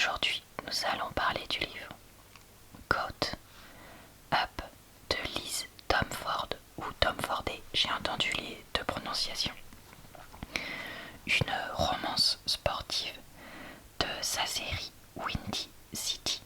Aujourd'hui, nous allons parler du livre Caught Up de Liz Tomford ou Tomfordé, j'ai entendu les deux prononciations. Une romance sportive de sa série Windy City.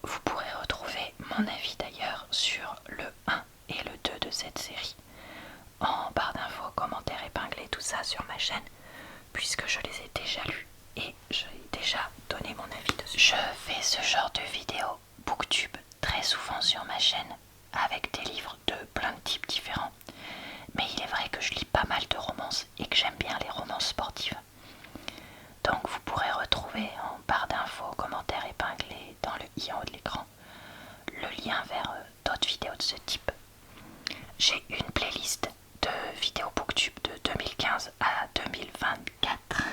Vous pourrez retrouver mon avis d'ailleurs sur le 1 et le 2 de cette série en barre d'infos, commentaires épinglés, tout ça sur ma chaîne, puisque je les ai déjà lus et j'ai déjà donné mon avis dessus. Je fais ce genre de vidéo booktube très souvent sur ma chaîne avec des livres de plein de types différents, mais il est vrai que je lis pas mal de romances et que j'aime bien les romances sportives. Donc vous pourrez retrouver en barre d'infos, commentaires épinglés dans le i en haut de l'écran le lien vers d'autres vidéos de ce type. J'ai une playlist de vidéos booktube de 2015 à 2024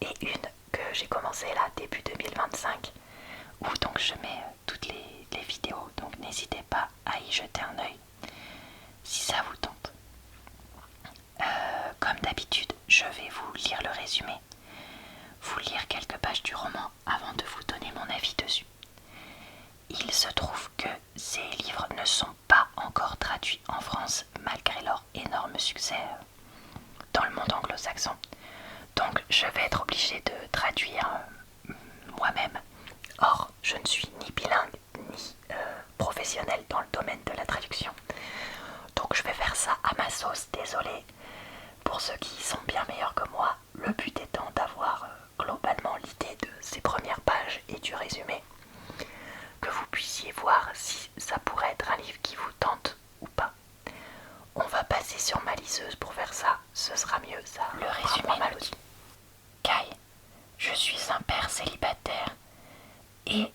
et une que j'ai commencé là début 2025 où donc je mets toutes les vidéos, donc n'hésitez pas à y jeter un œil si ça vous tente. Comme d'habitude, je vais vous lire le résumé, vous lire quelques pages du roman avant de vous donner mon avis dessus. Il se trouve que ces livres ne sont pas encore traduits en France malgré leur énorme succès dans le monde anglo-saxon. Donc je vais être obligée de traduire moi-même. Or, je ne suis ni bilingue ni professionnelle dans le domaine de la traduction. Donc je vais faire ça à ma sauce, désolé pour ceux qui sont bien meilleurs que moi. Le but étant d'avoir globalement l'idée de ces premières pages et du résumé, que vous puissiez voir si ça pourrait être un livre qui vous tente ou pas. On va passer sur ma liseuse pour faire ça, ce sera mieux ça. Le résumé nous dit: Kai, je suis un père célibataire et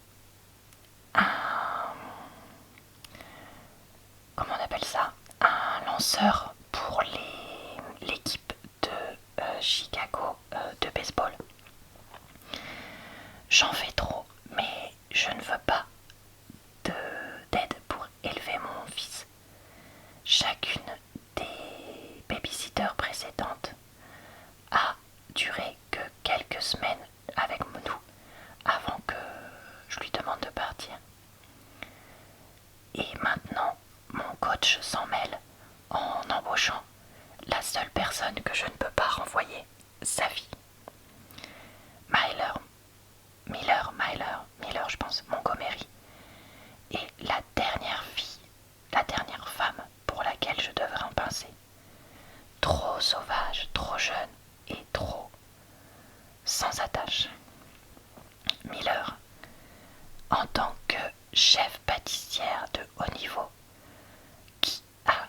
comment on appelle ça, un lanceur pour l'équipe de Chicago de baseball. J'en fais trop, mais je ne veux pas d'aide pour élever mon fils. Chacune des babysitters précédentes a duré que quelques semaines avec nous avant que je lui demande de partir. Et maintenant, mon coach s'en mêle en embauchant la seule personne que je ne peux pas renvoyer, sa fille. Miller, je pense, Montgomery, est la dernière fille, la dernière femme pour laquelle je devrais en pincer. Trop sauvage, trop jeune et trop sans attache. Miller, en tant que chef pâtissière de haut niveau, qui a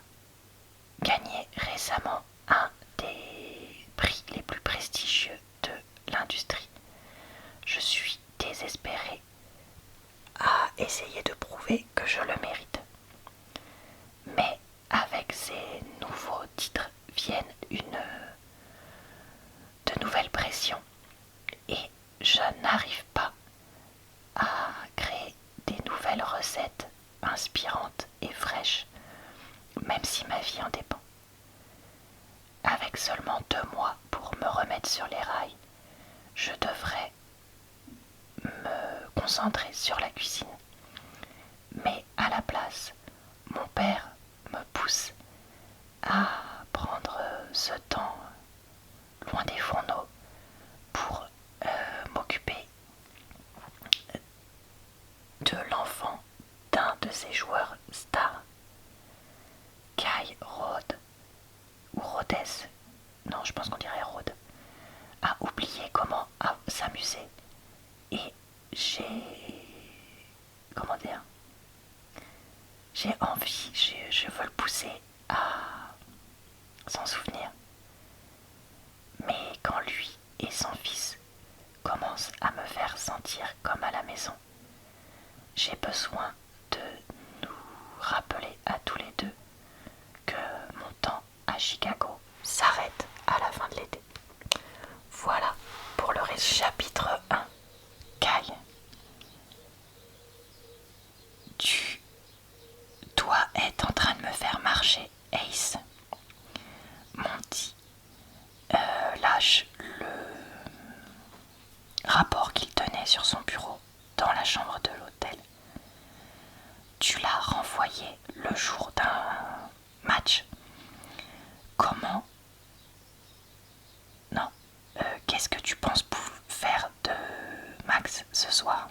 gagné récemment un des prix les plus prestigieux de l'industrie, je suis désespérée à essayer de prouver que je le mérite. Mais avec ces nouveaux titres viennent de nouvelles pressions et je n'arrive pas à créer des nouvelles recettes inspirantes et fraîches, même si ma vie en dépend. Avec seulement 2 mois pour me remettre sur les rails, je devrais me concentrer sur la cuisine. Mais à la place, mon père me pousse à prendre ce temps loin des fourneaux pour m'occuper de l'enfant d'un de ses joueurs stars, Kai Rhodes, ou Rhodes, non je pense qu'on dirait Rhodes, a oublié comment s'amuser. Et j'ai envie, je veux le pousser à s'en souvenir. Mais quand lui et son fils commencent à me faire sentir comme à la maison, j'ai besoin de nous rappeler à tous les deux que mon temps à Chicago s'arrête à la fin de l'été. Voilà pour le chapitre 1. Kai, tu dois être en train de me faire marcher, Ace. Monty lâche le rapport qu'il tenait sur soir.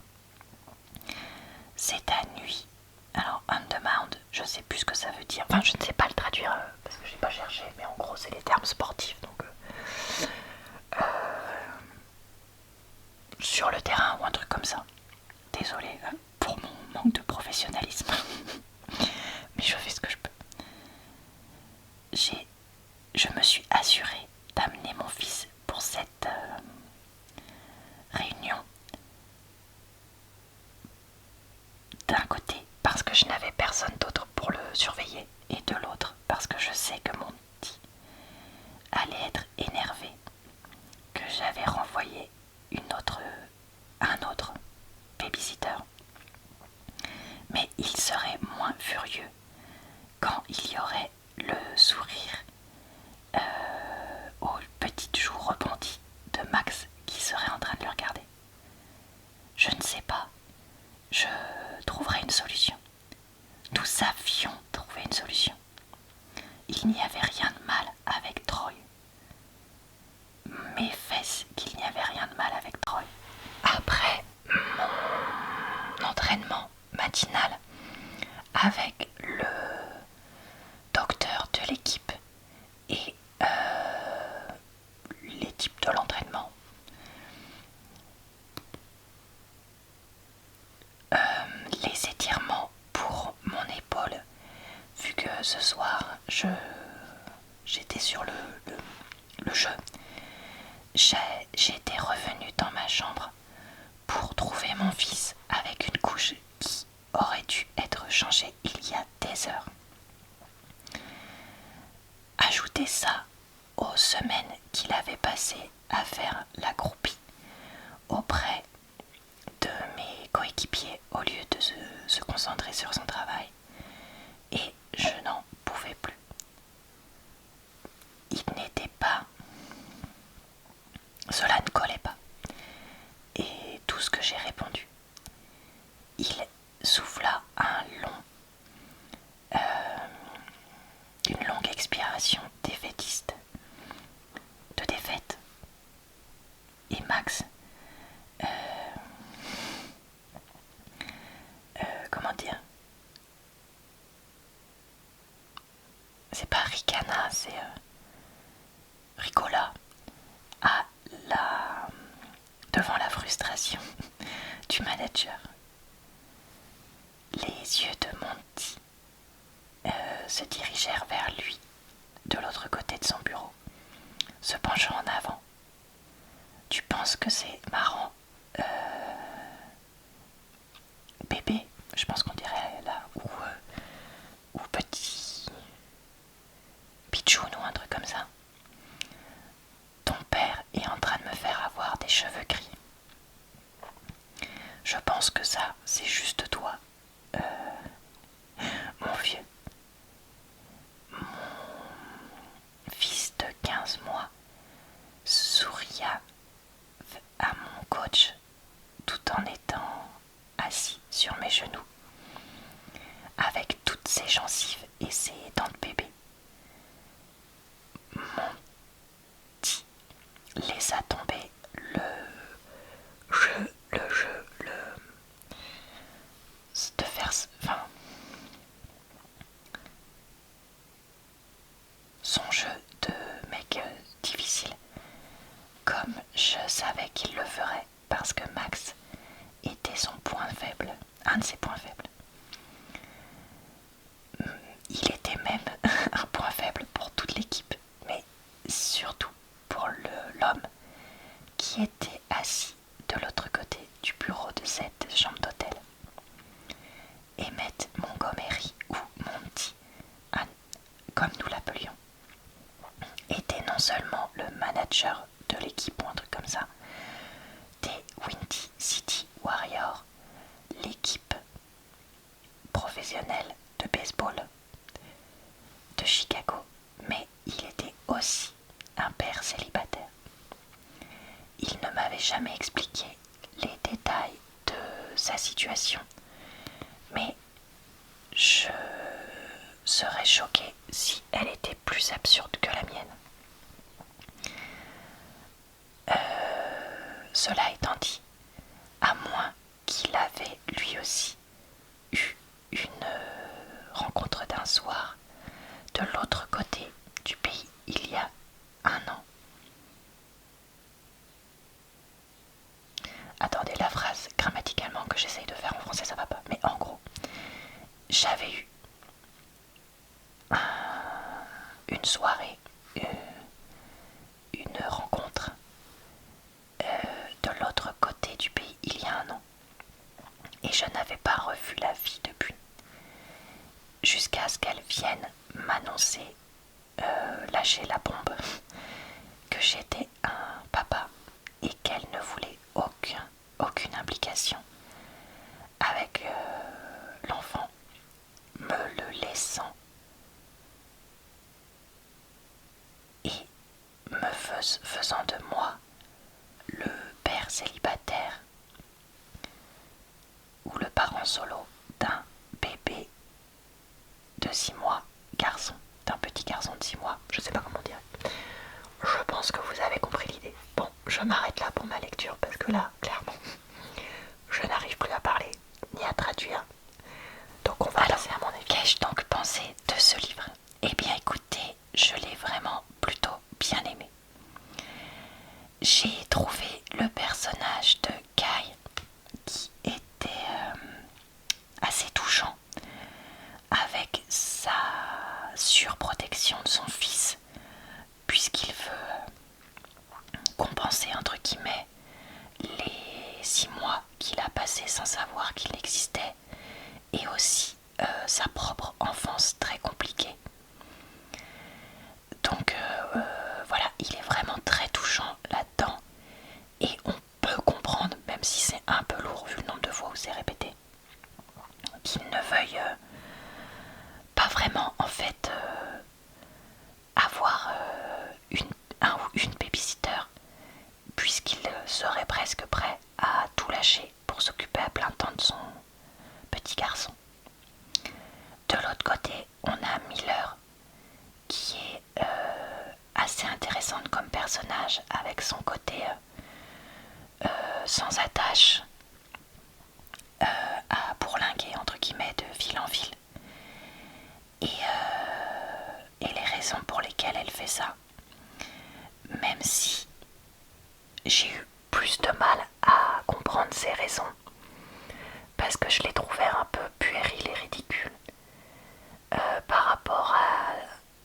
C'est à nuit. Alors, undermount, je sais plus ce que ça veut dire. Enfin, je ne sais pas le traduire parce que j'ai pas cherché, mais en gros, c'est les termes sportifs. Donc, sur le terrain ou un truc comme ça. Désolée pour mon manque de professionnalisme, mais je fais ce que je peux. Je me suis assurée d'amener mon fils pour cette réunion. D'un côté, parce que je n'avais personne d'autre pour le surveiller, et de l'autre, parce que je sais que mon petit allait être énervé, que j'avais renvoyé un autre babysitter. Mais il serait moins furieux quand il y aurait le sourire aux petites joues rebondies de Max qui serait en train de le regarder. Je ne sais pas, je trouverai une solution. Nous avions trouvé une solution. Il n'y avait rien de mal avec Troy. Mes fesses qu'il n'y avait rien de mal avec Troy. Après mon entraînement matinal avec le docteur de l'équipe et les types de l'entraînement, les étirements pour mon épaule, vu que ce soir j'étais sur le jeu, j'étais revenue dans ma chambre pour trouver mon fils avec une couche qui aurait dû être changée il y a des heures. Ajoutez ça aux semaines qu'il avait passées à faire la groupie auprès de mes coéquipiers au lieu de se concentrer sur son travail, et je n'en pouvais plus. Cela ne collait pas. Et tout ce que j'ai répondu, il souffla une longue expiration défaitiste, de défaite. Et Max, comment dire, c'est pas ricana, c'est rigola devant la frustration du manager. Les yeux de Monty se dirigèrent vers lui, de l'autre côté de son bureau, se penchant en avant. Tu penses que c'est marrant, bébé, je pense qu'on dirait là, ou petit pitchoun ou un truc comme ça. Ton père est en train de me faire avoir des cheveux gris. Je pense que ça, c'est juste toi, mon vieux. Mon fils de 15 mois souria à mon coach tout en étant assis sur mes genoux, avec toutes ses gencives et ses dents de bébé. Monty laissa tomber son jeu de mec difficile, comme je savais qu'il le ferait, parce que Max était son point faible, un de ses points faibles. Il était même un point faible pour toute l'équipe, mais surtout pour l'homme qui était assis de l'autre côté du bureau de cette chambre d'hôtel. Emmett Montgomery, ou Monty, comme nous l'appelions, était non seulement le manager de l'équipe ou un truc comme ça, des Windy City Warriors, l'équipe professionnelle de baseball de Chicago, mais il était aussi un père célibataire. Il ne m'avait jamais expliqué les détails de sa situation, mais je serais choquée si elle était plus absurde que la mienne. Cela étant dit, à moins et je n'avais pas revu la vie depuis. Jusqu'à ce qu'elle vienne m'annoncer, lâcher la bombe, que j'étais un papa et qu'elle ne voulait aucune implication avec l'enfant, me le laissant et faisant de moi le père célibataire ou le parent solo d'un bébé de 6 mois, d'un petit garçon de 6 mois, je sais pas comment dire. Je pense que vous avez compris l'idée. Bon, je m'arrête là pour ma lecture parce que là, clairement, je n'arrive plus à parler ni à traduire. Donc on va passer à mon avis. Qu'ai-je donc pensé de ce livre? Eh bien écoutez, je l'ai vraiment plutôt bien aimé. J'ai trouvé le personnage de Kai qui était assez touchant, avec sa surprotection de son fils, puisqu'il veut compenser entre guillemets les 6 mois qu'il a passés sans savoir qu'il existait, et aussi sa propre enfance très compliquée. Donc voilà, il est vraiment très touchant là-dedans, et on peut comprendre, même si c'est un peu lourd vu le nombre de fois où c'est répété, qu'il ne veuille pas vraiment en fait avoir un ou une babysitter, puisqu'il serait presque prêt à tout lâcher pour s'occuper à plein temps de son petit garçon. De l'autre côté, on a Miller, qui est assez intéressante comme personnage, avec son côté sans attache, à bourlinguer entre guillemets de ville en ville, et les raisons pour lesquelles elle fait ça, même si j'ai eu plus de mal à comprendre ces raisons, parce que je les trouvais un peu puériles et ridicules par rapport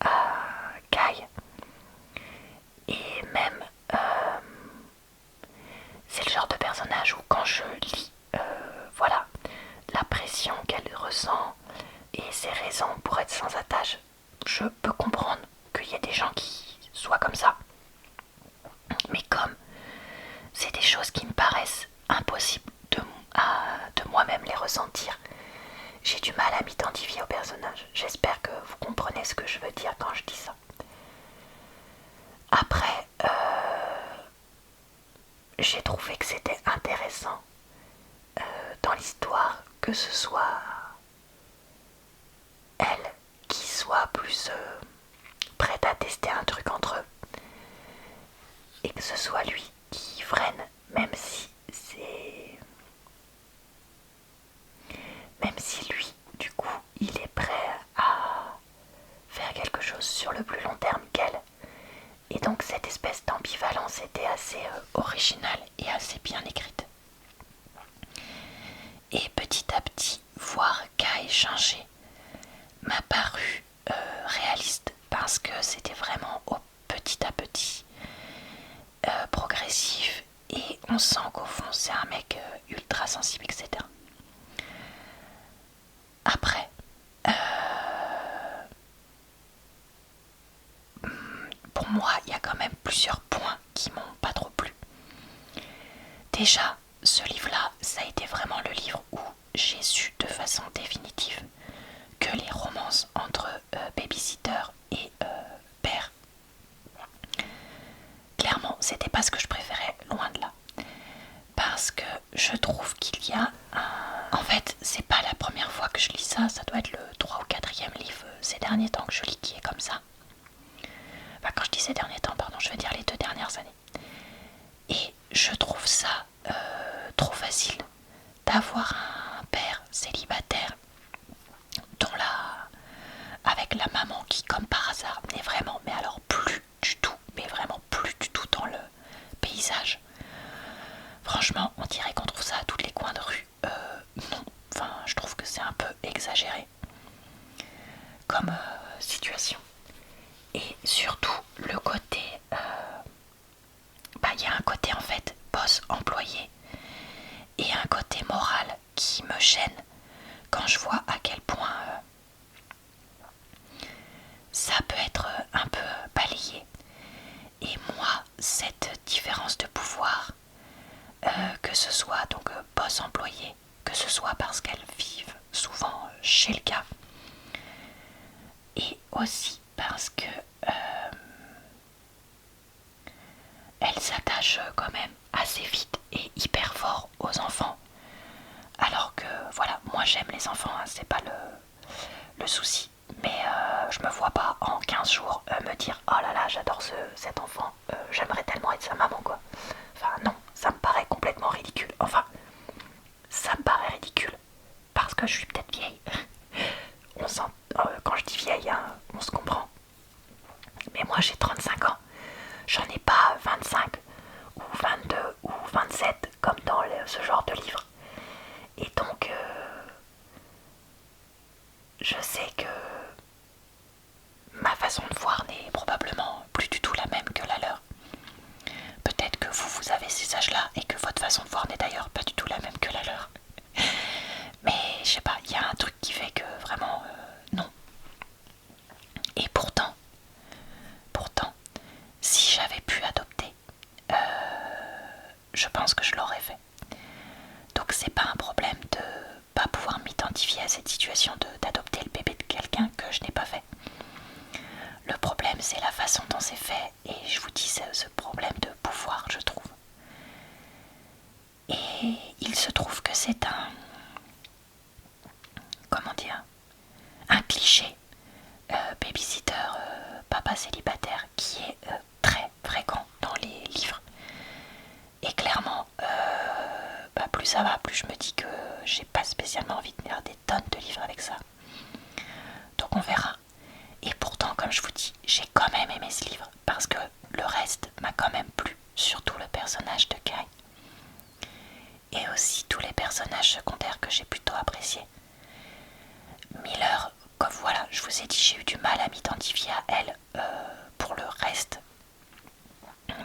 à Kai. Et même, c'est le genre de personnage où quand je lis voilà, la pression qu'elle ressent et ses raisons pour être sans attache, je peux comprendre qu'il y ait des gens qui soient comme ça. Mais comme c'est des choses qui me paraissent impossibles de moi-même les ressentir, j'ai du mal à m'identifier au personnage. J'espère que vous comprenez ce que je veux dire quand je dis ça. Après, j'ai trouvé que c'était intéressant dans l'histoire que ce soit elle qui soit plus prête à tester un truc entre eux, et que ce soit lui qui freine, même si lui, du coup, il est prêt à faire quelque chose sur le plus long terme qu'elle. Et donc cette espèce d'ambivalence était assez originale et assez bien écrite. Et petit à petit, voir Kai changer m'a paru réaliste, parce que c'était vraiment petit à petit, progressif, et on sent qu'au fond c'est un mec ultra sensible, etc. Après, pour moi, il y a quand même plusieurs points qui m'ont pas trop plu. Déjà, ce livre-là, ça a été vraiment le livre où j'ai su de façon définitive que les romances entre babysitter et père, clairement, c'était pas ce que je préférais, loin de là. Parce que je trouve qu'il y a En fait, c'est pas la première fois que je lis ça, ça doit être le 3 ou 4e livre ces derniers temps que je lis qui est comme ça. Enfin, quand je dis ces derniers temps, pardon, je veux dire les 2 dernières années. Et je trouve ça trop facile d'avoir un père célibataire avec la maman qui, comme par hasard, n'est vraiment, mais alors plus du tout, mais vraiment plus du tout dans le paysage. Franchement, on dirait qu'on trouve ça à tous les coins de rue. Non, enfin, je trouve que c'est un peu exagéré comme situation. Et surtout, le côté... il y a un côté en fait boss employé et un côté moral qui me gêne quand je vois à quel point ça peut être un peu balayé. Et moi, cette différence de pouvoir, que ce soit donc boss employé, que ce soit parce qu'elles vivent souvent chez le gars, et aussi parce que elles s'attachent quand même assez vite et hyper fort aux enfants. Alors que voilà, moi j'aime les enfants, hein, c'est pas le souci. Mais je me vois pas en 15 jours me dire oh là là j'adore cet enfant, j'aimerais tellement être sa maman quoi. Enfin non, ça me paraît complètement ridicule. Enfin, ça me paraît ridicule parce que je suis peut-être vieille. Quand je dis vieille, hein, on se comprend. Mais moi j'ai 35 ans, j'en ai pas 25 ou 22 ou 27 comme dans ce genre de livre. Et donc je sais que ma façon de voir n'est probablement plus du tout la même que la leur. Peut-être que vous avez ces âges-là et que votre façon de voir n'est d'ailleurs pas du tout la même que la leur. Mais je sais pas, il y a un truc qui fait que vraiment non. Et pourtant, si j'avais pu adopter, je pense que je l'aurais fait. Donc c'est pas un problème de pas pouvoir m'identifier à cette situation d'adopter le bébé de quelqu'un que je n'ai pas fait. Le problème c'est la façon dont c'est fait et je vous dis ce problème de pouvoir je trouve. Et il se trouve que c'est un cliché babysitter, papa célibataire qui est très fréquent dans les livres. Et clairement, plus ça va, plus je me dis que j'ai pas spécialement envie de lire des tonnes de livres avec ça. Donc on verra. Et pourtant, comme je vous dis, j'ai quand même aimé ce livre parce que le reste m'a quand même plu, surtout le personnage de Kai. Et aussi tous les personnages secondaires que j'ai plutôt appréciés. Miller, comme voilà, je vous ai dit, j'ai eu du mal à m'identifier à elle pour le reste.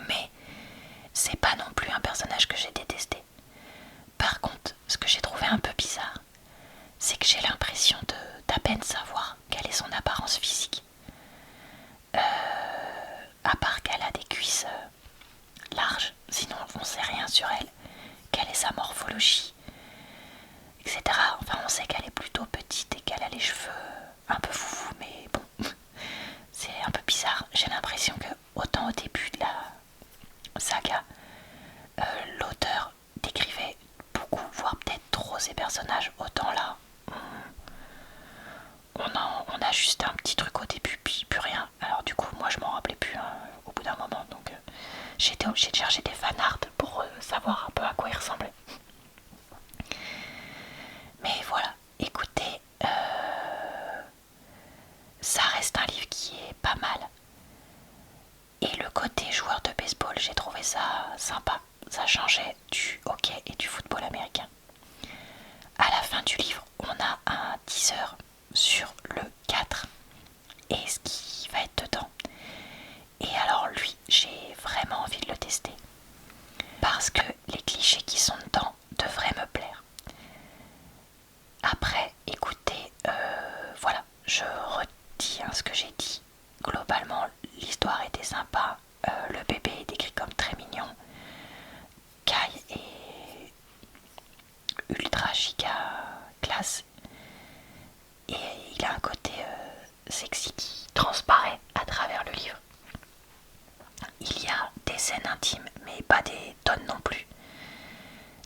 Mais c'est pas non plus un personnage que j'ai détesté. Par contre, ce que j'ai trouvé un peu bizarre, c'est que j'ai l'impression d'à peine savoir quelle est son apparence physique. À part qu'elle a des cuisses larges, sinon on ne sait rien sur elle. Quelle est sa morphologie, etc. Enfin, on sait qu'elle est plutôt petite et qu'elle a les cheveux un peu foufou, mais bon, c'est un peu bizarre. J'ai l'impression que autant au début de la saga, l'auteur décrivait beaucoup, voire peut-être trop ses personnages, autant là, on a juste un petit truc au début, puis plus rien. Alors du coup, moi je m'en rappelais plus hein, au bout d'un moment, donc j'ai été obligée de chercher des fanarts pour savoir un peu à quoi il ressemblait. Mais voilà, écoutez, ça reste un livre qui est pas mal. Et le côté joueur de baseball, j'ai trouvé ça sympa. Ça changeait du hockey et du football américain. À la fin du livre, on a un teaser sur le 4 et ce qui va être dedans. Et alors lui, j'ai vraiment envie de le tester. Parce que les clichés qui sont dedans devraient me plaire. Après, écoutez, voilà, je redis ce que j'ai dit. Globalement, l'histoire était sympa. Le bébé est décrit comme très mignon. Kai est ultra giga classe. Et il a un côté sexy qui transparaît à travers le livre. Il y a des scènes intimes, mais pas des tonnes non plus.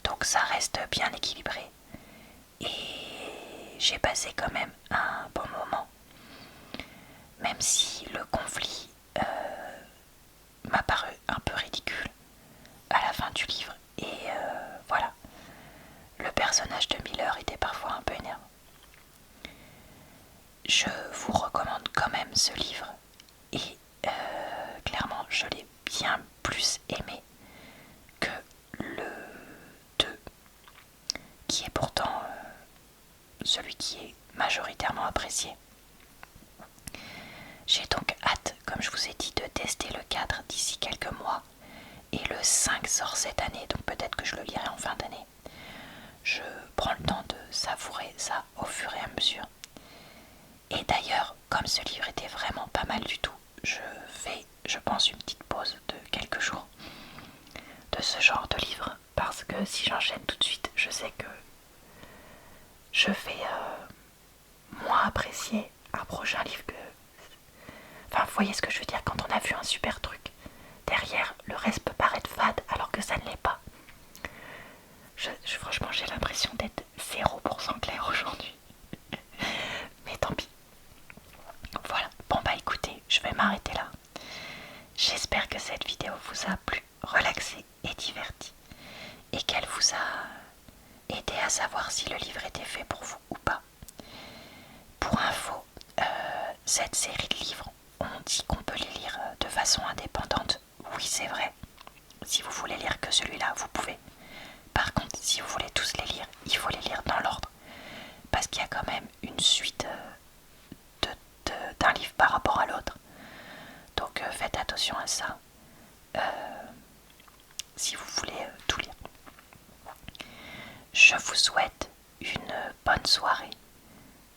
Donc ça reste bien équilibré. Et j'ai passé quand même un bon moment. Même si le conflit m'a paru un peu ridicule à la fin du livre. Et voilà, le personnage de Miller était parfois un peu énervant. Je vous recommande quand même ce livre. Et clairement, je l'ai bien plus aimé que le 2, qui est pourtant celui qui est majoritairement apprécié. J'ai donc hâte, comme je vous ai dit, de tester le 4 d'ici quelques mois. Et le 5 sort cette année, donc peut-être que je le lirai en fin d'année. Je prends le temps améliorer ça au fur et à mesure. Et d'ailleurs, comme ce livre était vraiment pas mal du tout, je fais, je pense, une petite pause de quelques jours de ce genre de livre, parce que si j'enchaîne tout de suite, je sais que je vais moins apprécier un prochain livre que... Enfin, vous voyez ce que je veux dire, quand on a vu un super truc, derrière, le reste peut paraître fade alors que ça ne l'est pas. Franchement, j'ai l'impression d'être 0% clair aujourd'hui. Mais tant pis. Voilà, bon bah écoutez, je vais m'arrêter là. J'espère que cette vidéo vous a plu, relaxé et diverti, et qu'elle vous a aidé à savoir si le livre était fait pour vous ou pas. Pour info, cette série de livres, on dit qu'on peut les lire de façon indépendante. Oui, c'est vrai. Si vous voulez lire que celui-là, vous pouvez. Par contre, si vous voulez tous les lire, il faut les lire dans l'ordre. Parce qu'il y a quand même une suite d'un livre par rapport à l'autre. Donc faites attention à ça. Si vous voulez tout lire. Je vous souhaite une bonne soirée,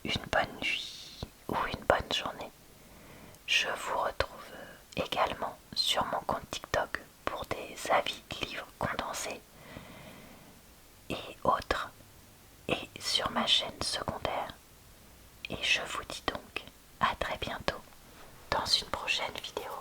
une bonne nuit ou une bonne journée. Je vous retrouve également sur mon compte TikTok pour des avis de livres condensés et autres, et sur ma chaîne secondaire. Et je vous dis donc à très bientôt dans une prochaine vidéo.